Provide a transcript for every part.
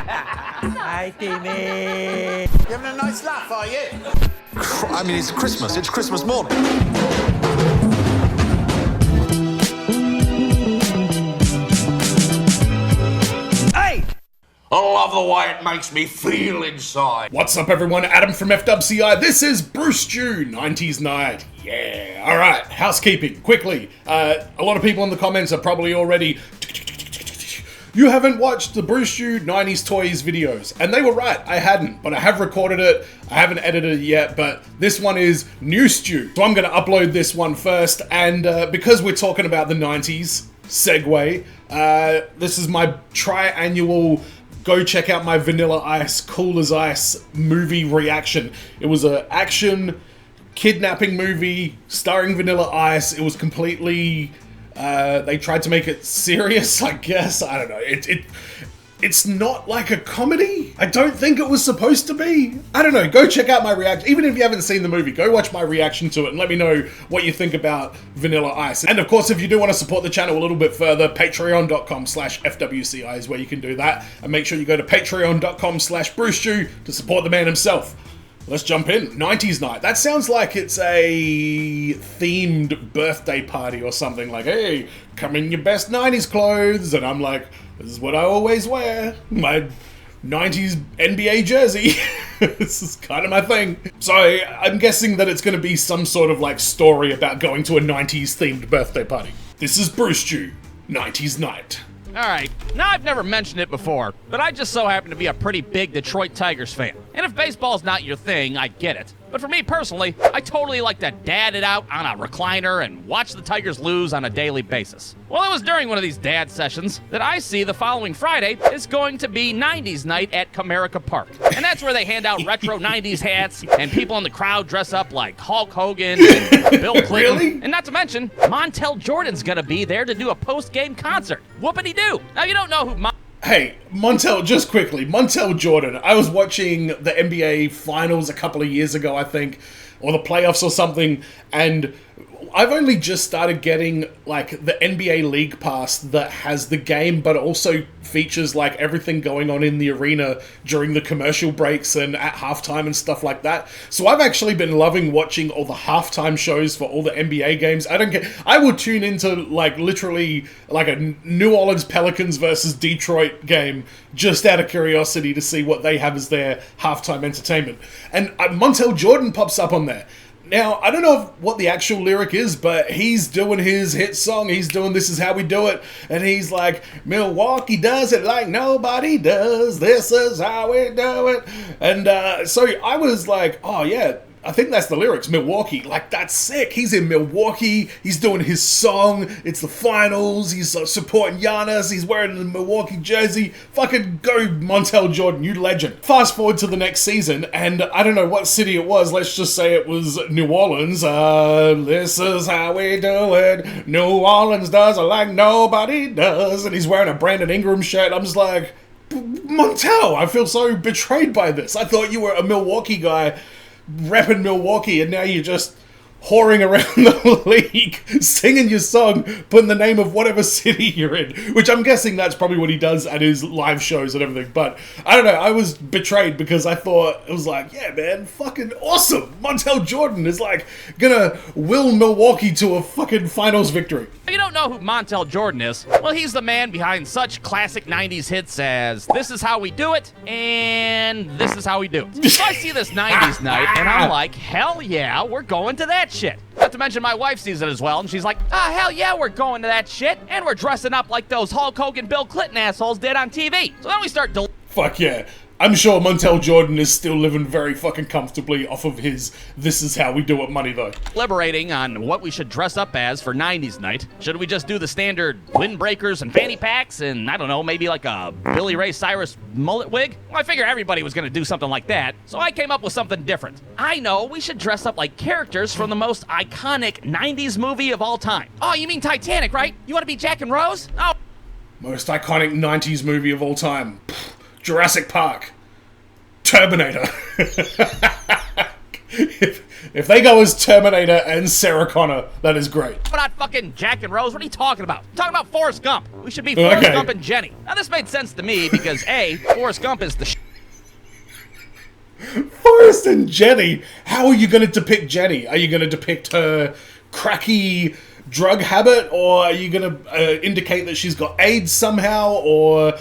Hi, Timmy. You having a nice laugh, are you? I mean, it's Christmas. It's Christmas morning. Hey! I love the way it makes me feel inside. What's up, everyone? Adam from FWCI. This is Brewstew 90s Night. Yeah. All right. Housekeeping. Quickly. A lot of people in the comments are probably already... You haven't watched the Brewstew 90s Toys videos. And they were right. I hadn't. But I have recorded it. I haven't edited it yet. But this one is New Stew. So I'm going to upload this one first. And because we're talking about the 90s, segue, this is my tri-annual... Go check out my Vanilla Ice, Cool as Ice movie reaction. It was an action kidnapping movie starring Vanilla Ice. It was completely... they tried to make it serious, I guess. I don't know. It's not like a comedy. I don't think it was supposed to be. I don't know. Go check out my reaction. Even if you haven't seen the movie, go watch my reaction to it and let me know what you think about Vanilla Ice. And of course, if you do want to support the channel a little bit further, patreon.com/FWCI is where you can do that. And make sure you go to patreon.com/Brewstew to support the man himself. Let's jump in. 90s night. That sounds like it's a themed birthday party or something. Like, hey, come in your best 90s clothes. And I'm like, this is what I always wear. My 90s NBA jersey. This is kind of my thing. So I'm guessing that it's going to be some sort of like story about going to a 90s themed birthday party. This is Brewstew 90s night. Alright, now I've never mentioned it before, but I just so happen to be a pretty big Detroit Tigers fan. And if baseball's not your thing, I get it. But for me personally, I totally like to dad it out on a recliner and watch the Tigers lose on a daily basis. Well, it was during one of these dad sessions that I see the following Friday is going to be 90s night at Comerica Park. And that's where they hand out retro 90s hats, and people in the crowd dress up like Hulk Hogan and Bill Clinton. Really? And not to mention, Montel Jordan's gonna be there to do a post-game concert. Whoopity-doo! Now, you don't know who Hey, Montel, just quickly, Montel Jordan. I was watching the NBA Finals a couple of years ago, I think, or the playoffs or something, and I've only just started getting, like, the NBA League Pass that has the game, but also features, like, everything going on in the arena during the commercial breaks and at halftime and stuff like that. So I've actually been loving watching all the halftime shows for all the NBA games. I would tune into, like, literally, like, a New Orleans Pelicans versus Detroit game just out of curiosity to see what they have as their halftime entertainment. And Montel Jordan pops up on there. Now, I don't know what the actual lyric is, but he's doing his hit song. He's doing This Is How We Do It. And he's like, Milwaukee does it like nobody does. This is how we do it. And so I was like, oh, yeah. I think that's the lyrics, Milwaukee. Like, that's sick. He's in Milwaukee. He's doing his song. It's the finals. He's supporting Giannis. He's wearing the Milwaukee jersey. Fucking go, Montel Jordan, you legend. Fast forward to the next season, and I don't know what city it was. Let's just say it was New Orleans. This is how we do it. New Orleans does it like nobody does. And he's wearing a Brandon Ingram shirt. I'm just like, Montel, I feel so betrayed by this. I thought you were a Milwaukee guy repping Milwaukee, and now you're just whoring around the league, singing your song, putting the name of whatever city you're in, which I'm guessing that's probably what he does at his live shows and everything. But I don't know, I was betrayed because I thought, it was like, yeah, man, fucking awesome. Montel Jordan is like gonna will Milwaukee to a fucking finals victory. You don't know who Montel Jordan is? Well, he's the man behind such classic 90s hits as This Is How We Do It and This Is How We Do It. So I see this 90s night and I'm like, hell yeah, we're going to that shit. Not to mention my wife sees it as well and she's like, hell yeah, we're going to that shit and we're dressing up like those Hulk Hogan, Bill Clinton assholes did on TV. So then we start fuck yeah. I'm sure Montel Jordan is still living very fucking comfortably off of his This Is How We Do It money, though. deliberating on what we should dress up as for 90s night. Should we just do the standard windbreakers and fanny packs and, I don't know, maybe like a Billy Ray Cyrus mullet wig? Well, I figure everybody was going to do something like that, so I came up with something different. I know, we should dress up like characters from the most iconic 90s movie of all time. Oh, you mean Titanic, right? You want to be Jack and Rose? Oh. Most iconic 90s movie of all time. Jurassic Park. Terminator. If they go as Terminator and Sarah Connor, that is great. We're not fucking Jack and Rose. What are you talking about? I'm talking about Forrest Gump. We should be Forrest Okay. Gump and Jenny. Now, this made sense to me because, A, Forrest Gump is the Forrest and Jenny. How are you going to depict Jenny? Are you going to depict her cracky drug habit, or are you going to indicate that she's got AIDS somehow? Or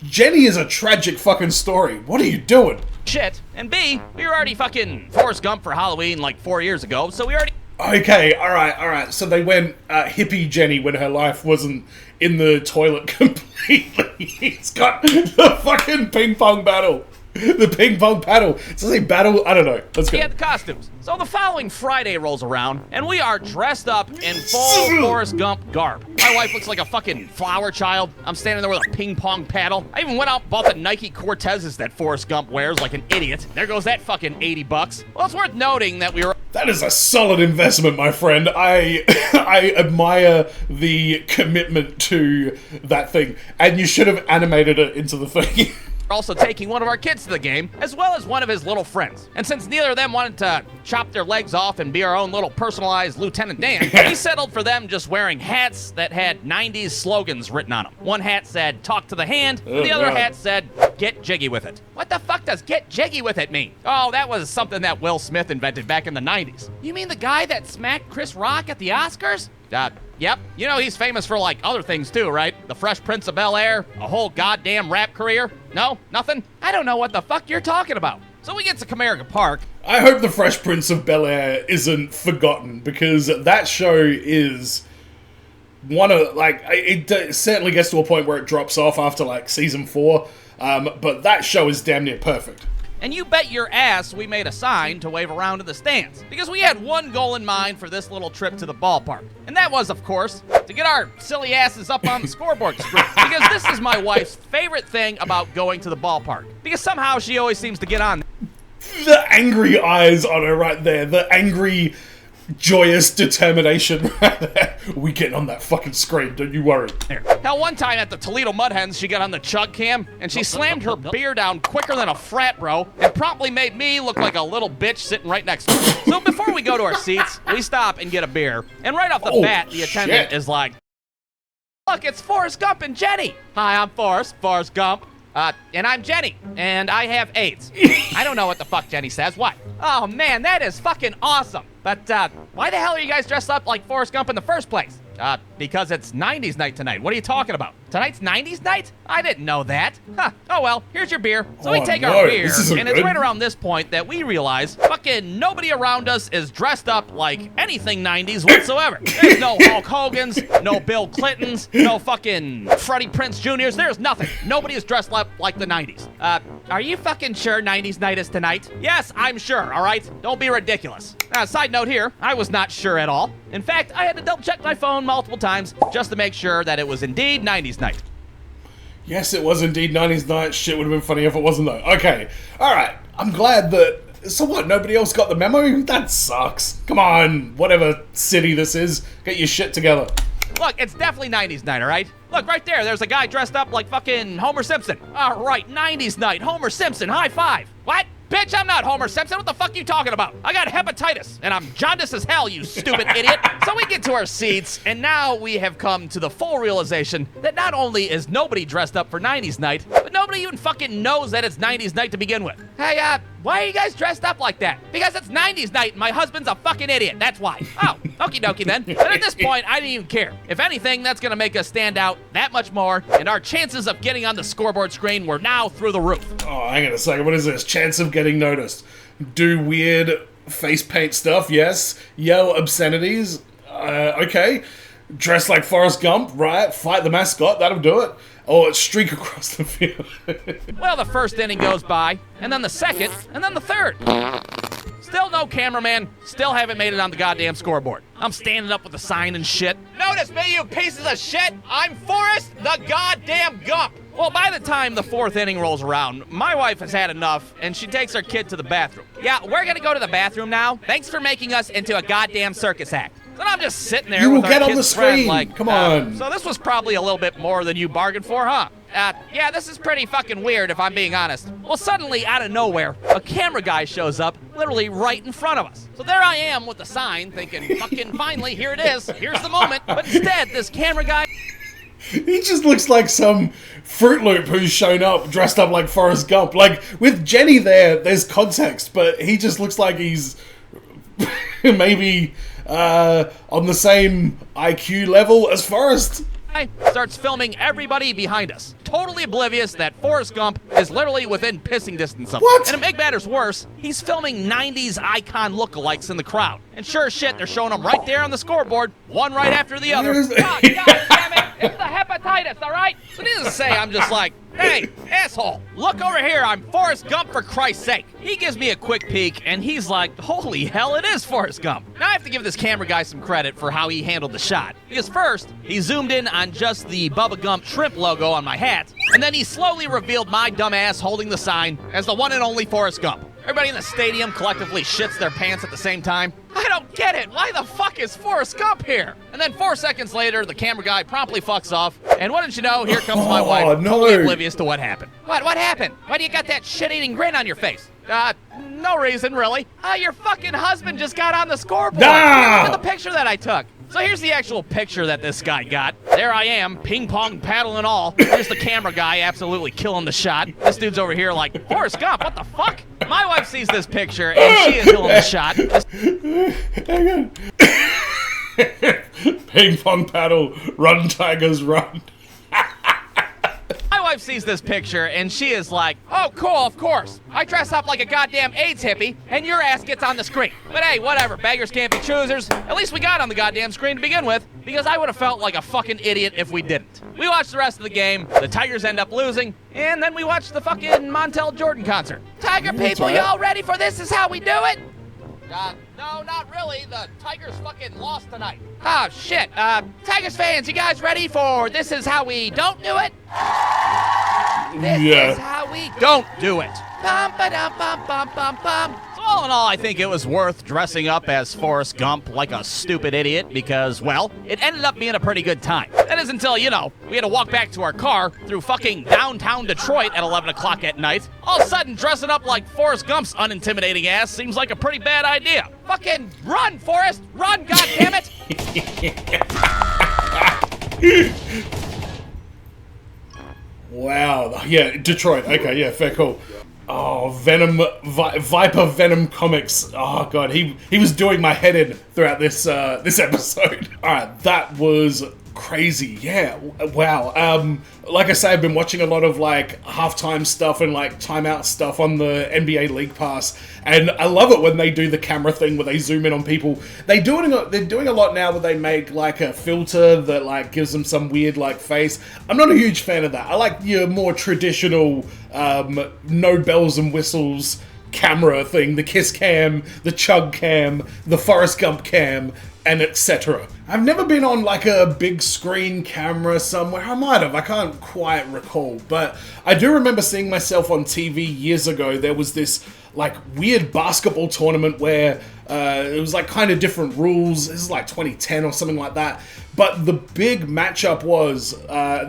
Jenny is a tragic fucking story. What are you doing? shit. And B, we were already fucking Forrest Gump for Halloween like 4 years ago, so we already... Okay, all right. So they went hippie Jenny when her life wasn't in the toilet completely. He's got the fucking ping pong battle. The ping pong paddle. Does it say battle? I don't know. Let's go. Yeah, the costumes. So the following Friday rolls around, and we are dressed up in full Forrest Gump garb. My wife looks like a fucking flower child. I'm standing there with a ping pong paddle. I even went out and bought the Nike Cortezes that Forrest Gump wears like an idiot. There goes that fucking $80. Well, it's worth noting that we were... That is a solid investment, my friend. I admire the commitment to that thing. And you should have animated it into the thing. also taking one of our kids to the game, as well as one of his little friends. And since neither of them wanted to chop their legs off and be our own little personalized Lieutenant Dan, we settled for them just wearing hats that had 90s slogans written on them. One hat said, "Talk to the hand," and the other hat said, "Get jiggy with it." What the fuck does "get jiggy with it" mean? Oh, that was something that Will Smith invented back in the 90s. You mean the guy that smacked Chris Rock at the Oscars? Yep. You know he's famous for, like, other things too, right? The Fresh Prince of Bel-Air, a whole goddamn rap career? No? Nothing? I don't know what the fuck you're talking about. So we get to Comerica Park. I hope the Fresh Prince of Bel-Air isn't forgotten, because that show is one of, like, it certainly gets to a point where it drops off after, like, season 4, but that show is damn near perfect. And you bet your ass we made a sign to wave around in the stands, because we had one goal in mind for this little trip to the ballpark. And that was, of course, to get our silly asses up on the scoreboard screen. Because this is my wife's favorite thing about going to the ballpark. Because somehow she always seems to get on. The angry eyes on her right there. The angry, joyous determination right there. We getting on that fucking screen, don't you worry. Now, one time at the Toledo Mud Hens, she got on the chug cam, and she slammed her beer down quicker than a frat bro, and promptly made me look like a little bitch sitting right next to her. So before we go to our seats, we stop and get a beer, and right off the bat, the attendant is like, "Look, it's Forrest Gump and Jenny." "Hi, I'm Forrest Gump. And I'm Jenny, and I have AIDS." I don't know what the fuck Jenny says. What? "Oh, man, that is fucking awesome. But, why the hell are you guys dressed up like Forrest Gump in the first place?" Because it's 90s night tonight. What are you talking about? Tonight's 90s night? I didn't know that. Huh. Oh, well, here's your beer. So we take our beer, and it's right around this point that we realize fucking nobody around us is dressed up like anything 90s whatsoever. There's no Hulk Hogan's, no Bill Clintons, no fucking Freddie Prinze Jr.'s. There's nothing. Nobody is dressed up like the 90s. Are you fucking sure 90s night is tonight? Yes, I'm sure, all right? Don't be ridiculous. Side note here, I was not sure at all. In fact, I had to double check my phone multiple times just to make sure that it was indeed 90s night. Yes, it was indeed 90s night. Shit would have been funny if it wasn't, though. Okay, alright. I'm glad that... So what, nobody else got the memo? That sucks. Come on, whatever city this is, get your shit together. Look, it's definitely 90s night, all right? Look, right there, there's a guy dressed up like fucking Homer Simpson. All right, 90s night, Homer Simpson, high five. What? Bitch, I'm not Homer Simpson. What the fuck are you talking about? I got hepatitis, and I'm jaundiced as hell, you stupid idiot. So we get to our seats, and now we have come to the full realization that not only is nobody dressed up for 90s night, but nobody even fucking knows that it's 90s night to begin with. Hey, why are you guys dressed up like that? Because it's 90s night, and my husband's a fucking idiot. That's why. Oh, okie dokie then. But at this point, I didn't even care. If anything, that's gonna make us stand out that much more, and our chances of getting on the scoreboard screen were now through the roof. Oh, hang on a second. What is this? Chance of getting noticed. Do weird face paint stuff, yes. Yell obscenities, okay. Dress like Forrest Gump, right. Fight the mascot, that'll do it. Or streak across the field. Well, the first inning goes by, and then the second, and then the third. Still no cameraman, still haven't made it on the goddamn scoreboard. I'm standing up with a sign and shit. "Notice me, you pieces of shit! I'm Forrest the goddamn Gump!" Well, by the time the fourth inning rolls around, my wife has had enough, and she takes her kid to the bathroom. "Yeah, we're gonna go to the bathroom now. Thanks for making us into a goddamn circus act." And I'm just sitting there with our get on the kid's friend, screen. like, come on. So this was probably a little bit more than you bargained for, huh? Yeah, this is pretty fucking weird if I'm being honest. Well, suddenly, out of nowhere, a camera guy shows up, literally right in front of us. So there I am with the sign, thinking, fucking finally, here it is, here's the moment. But instead, this camera guy... He just looks like some Fruit Loop who's shown up dressed up like Forrest Gump. Like, with Jenny there's context, but he just looks like he's maybe on the same IQ level as Forrest. Starts filming everybody behind us, totally oblivious that Forrest Gump is literally within pissing distance of him. What? And to make matters worse, he's filming 90s icon lookalikes in the crowd. And sure as shit, they're showing them right there on the scoreboard, one right after the other. God damn it! It's the hepatitis, all right? So needless to say, I'm just like, hey, asshole, look over here, I'm Forrest Gump for Christ's sake. He gives me a quick peek, and he's like, holy hell, it is Forrest Gump. Now I have to give this camera guy some credit for how he handled the shot. Because first, he zoomed in on just the Bubba Gump shrimp logo on my hat, and then he slowly revealed my dumb ass holding the sign as the one and only Forrest Gump. Everybody in the stadium collectively shits their pants at the same time. I don't get it. Why the fuck is Forrest Gump here? And then 4 seconds later, the camera guy promptly fucks off. And what did you know? Here comes my wife, no. totally oblivious to what happened. What happened? Why do you got that shit-eating grin on your face? No reason, really. Your fucking husband just got on the scoreboard. Look at the picture that I took. So here's the actual picture that this guy got. There I am, ping pong paddle and all. Here's the camera guy absolutely killing the shot. This dude's over here like, Forrest Gump, what the fuck? My wife sees this picture and she is killing the shot. Hang on. Ping pong paddle, run Tigers, run. My wife sees this picture and she is like, oh, cool, of course. I dress up like a goddamn AIDS hippie and your ass gets on the screen. But hey, whatever, beggars can't be choosers. At least we got on the goddamn screen to begin with, because I would have felt like a fucking idiot if we didn't. We watched the rest of the game, the Tigers end up losing, and then we watched the fucking Montel Jordan concert. Tiger people, y'all ready for This Is How We Do It? No, not really. The Tigers fucking lost tonight. Oh, shit. Tigers fans, you guys ready for This Is How We Don't Do It? This is how we don't do it. Bum, ba-dum, bum, bum, bum, bum. So all in all, I think it was worth dressing up as Forrest Gump like a stupid idiot because, well, it ended up being a pretty good time. That is until, we had to walk back to our car through fucking downtown Detroit at 11 o'clock at night. All of a sudden, dressing up like Forrest Gump's unintimidating ass seems like a pretty bad idea. Fucking run, Forrest! Run, goddammit! Wow. Yeah, Detroit. Okay, yeah, fair call. Oh, Viper Venom Comics. Oh god, he was doing my head in throughout this episode. All right, that was crazy. Yeah, wow. Like I say, I've been watching a lot of like halftime stuff and like timeout stuff on the NBA League Pass, and I love it when they do the camera thing where they zoom in on people. They're doing a lot now where they make like a filter that like gives them some weird like face. I'm not a huge fan of that. I like your more traditional no bells and whistles camera thing, the kiss cam, the chug cam, the Forrest Gump cam, and etc. I've never been on like a big screen camera somewhere. I might have, I can't quite recall, but I do remember seeing myself on TV years ago. There was this like weird basketball tournament where it was like kind of different rules. This is like 2010 or something like that. But the big matchup was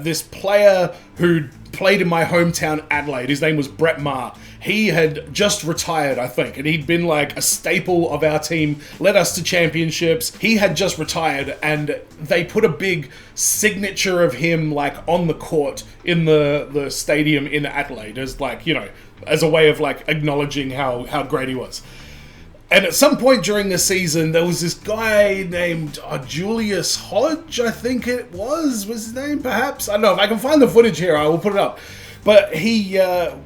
this player who played in my hometown Adelaide. His name was Brett Maher. He had just retired, I think, and he'd been like a staple of our team, led us to championships. He had just retired, and they put a big signature of him like on the court in the stadium in Adelaide as like, as a way of like acknowledging how great he was. And at some point during the season, there was this guy named Julius Hodge, I think it was his name, perhaps? I don't know. If I can find the footage here, I will put it up. But he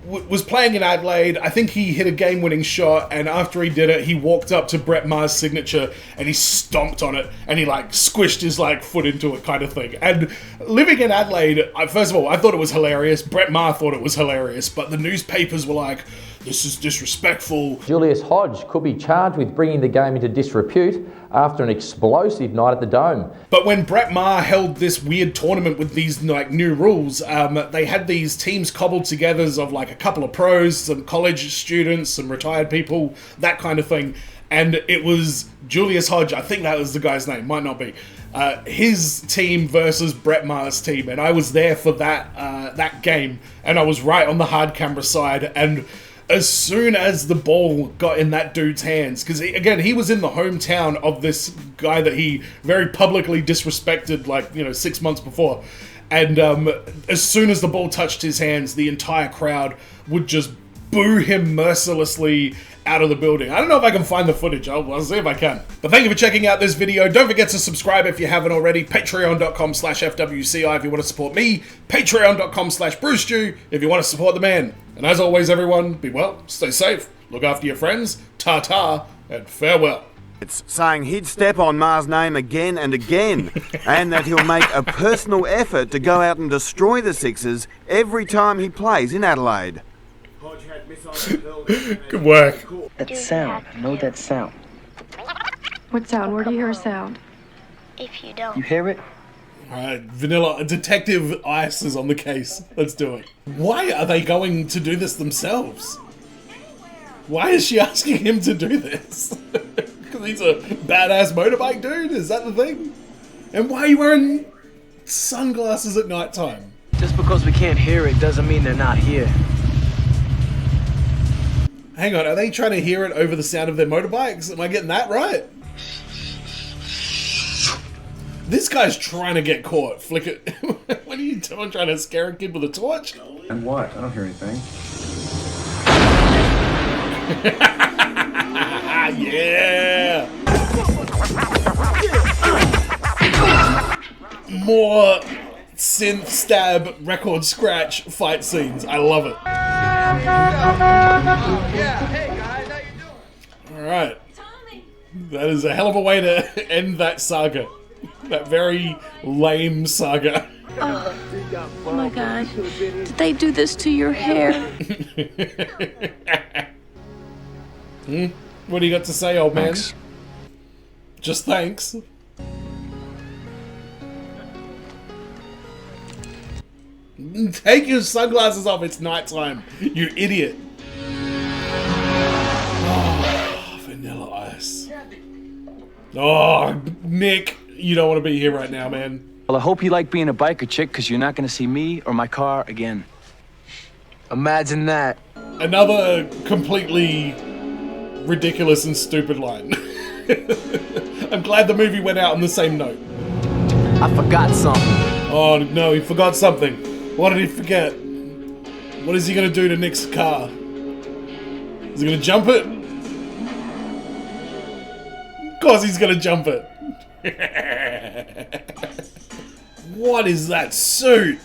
was playing in Adelaide. I think he hit a game-winning shot, and after he did it, he walked up to Brett Maher's signature, and he stomped on it, and he, like, squished his, like, foot into it kind of thing. And living in Adelaide, first of all, I thought it was hilarious. Brett Maher thought it was hilarious, but the newspapers were like, this is disrespectful. Julius Hodge could be charged with bringing the game into disrepute after an explosive night at the Dome. But when Brett Maher held this weird tournament with these like new rules, they had these teams cobbled together of like a couple of pros, some college students, some retired people, that kind of thing. and it was Julius Hodge, I think that was the guy's name, might not be, his team versus Brett Maher's team, and I was there for that game, and I was right on the hard camera side, and as soon as the ball got in that dude's hands, because again, he was in the hometown of this guy that he very publicly disrespected, like, 6 months before, and as soon as the ball touched his hands, the entire crowd would just boo him mercilessly out of the building. I don't know if I can find the footage. I'll see if I can. But thank you for checking out this video. Don't forget to subscribe if you haven't already. Patreon.com/FWCI if you want to support me. Patreon.com/Brewstew if you want to support the man. And as always, everyone, be well, stay safe, look after your friends, ta-ta, and farewell. It's saying he'd step on Maher's name again and again, and that he'll make a personal effort to go out and destroy the Sixers every time he plays in Adelaide. Good work. That sound. I know that sound. What sound? Where do you hear a sound? If you don't. You hear it? Alright, Vanilla, Detective Ice is on the case. Let's do it. Why are they going to do this themselves? Why is she asking him to do this? Because he's a badass motorbike dude? Is that the thing? And why are you wearing sunglasses at nighttime? Just because we can't hear it doesn't mean they're not here. Hang on, are they trying to hear it over the sound of their motorbikes? Am I getting that right? This guy's trying to get caught. Flick it. What are you doing? Trying to scare a kid with a torch? And what? I don't hear anything. Yeah! More synth stab record scratch fight scenes. I love it. Alright. That is a hell of a way to end that saga. That very lame saga. Oh my god. Did they do this to your hair? What do you got to say, old man? Thanks. Just thanks. Take your sunglasses off, it's nighttime, you idiot. Oh, Vanilla Ice. Oh, Nick, you don't want to be here right now, man. Well, I hope you like being a biker chick, because you're not going to see me or my car again. Imagine that. Another completely ridiculous and stupid line. I'm glad the movie went out on the same note. I forgot something. Oh no, he forgot something. What did he forget? What is he gonna do to Nick's car? Is he gonna jump it? Of course he's gonna jump it. What is that suit?